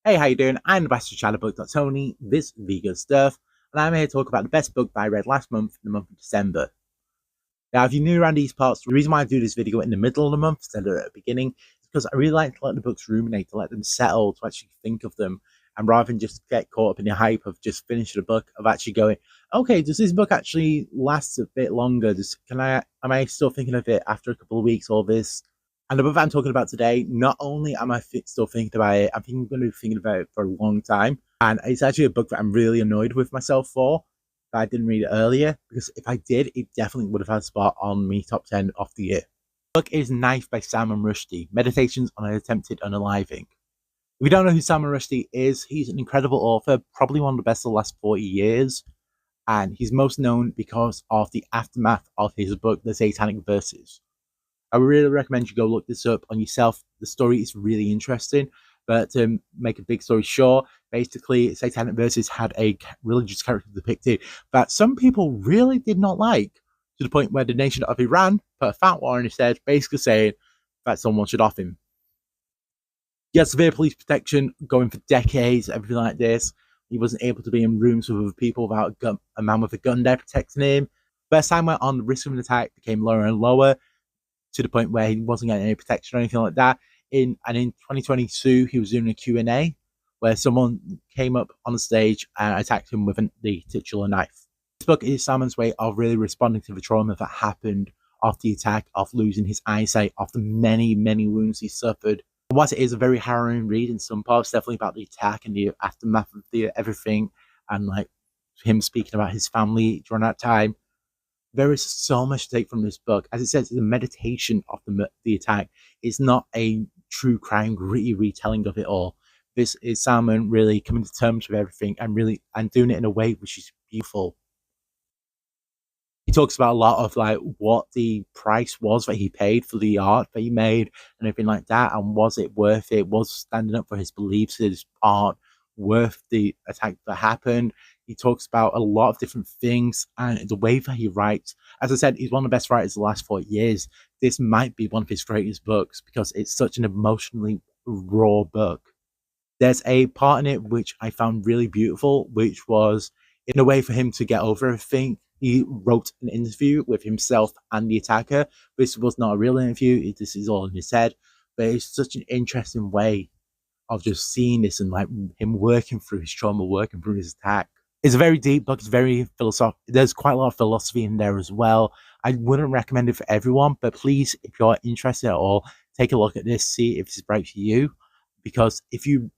Hey, how you doing? I'm the Bastard Shadowbook.Tony, this vegan stuff, and I'm here to talk about the best book that I read last month, in the month of December. Now, if you're new around these parts, the reason why I do this video in the middle of the month instead of at the beginning is because I really like to let the books ruminate, to let them settle, to actually think of them, and rather than just get caught up in the hype of just finishing a book, of actually going, okay, does this book actually last a bit longer? Am I still thinking of it after a couple of weeks, all this? And the book that I'm talking about today, not only am I still thinking about it, I'm going to be thinking about it for a long time. And it's actually a book that I'm really annoyed with myself for, that I didn't read it earlier, because if I did, it definitely would have had a spot on me top 10 of the year. The book is Knife by Salman Rushdie, Meditations on an Attempted Unaliving. If you don't know who Salman Rushdie is, he's an incredible author, probably one of the best of the last 40 years. And he's most known because of the aftermath of his book, The Satanic Verses. I really recommend you go look this up on yourself. The story is really interesting, but to make a big story short, basically, Satanic Verses had a religious character depicted that some people really did not like, to the point where the nation of Iran put a fatwa on his head, basically saying that someone should off him. He had severe police protection going for decades, everything like this. He wasn't able to be in rooms with other people without a man with a gun there protecting him. But as time went on, the risk of an attack became lower and lower, to the point where he wasn't getting any protection or anything like that. In 2022, he was doing a Q&A where someone came up on the stage and attacked him with the titular knife. This book is Salman's way of really responding to the trauma that happened after the attack, of losing his eyesight, after many, many wounds he suffered. And whilst it is a very harrowing read in some parts, definitely about the attack and the aftermath of everything, and like him speaking about his family during that time, there is so much to take from this book. As it says, it's a meditation of the attack. It's not a true crime, gritty retelling of it all. This is Salman really coming to terms with everything and doing it in a way which is beautiful. He talks about a lot of like what the price was that he paid for the art that he made and everything like that, and was it worth it? Was standing up for his beliefs, his art, worth the attack that happened? He talks about a lot of different things, and the way that he writes. As I said, he's one of the best writers of the last 4 years. This might be one of his greatest books because it's such an emotionally raw book. There's a part in it which I found really beautiful, which was in a way for him to get over everything. He wrote an interview with himself and the attacker. This was not a real interview. This is all in his head. But it's such an interesting way of just seeing this and like him working through his trauma, working through his attack. It's a very deep book. It's very philosophical. There's quite a lot of philosophy in there as well. I wouldn't recommend it for everyone, but please, if you're interested at all, take a look at this, see if it's right for you. Because if you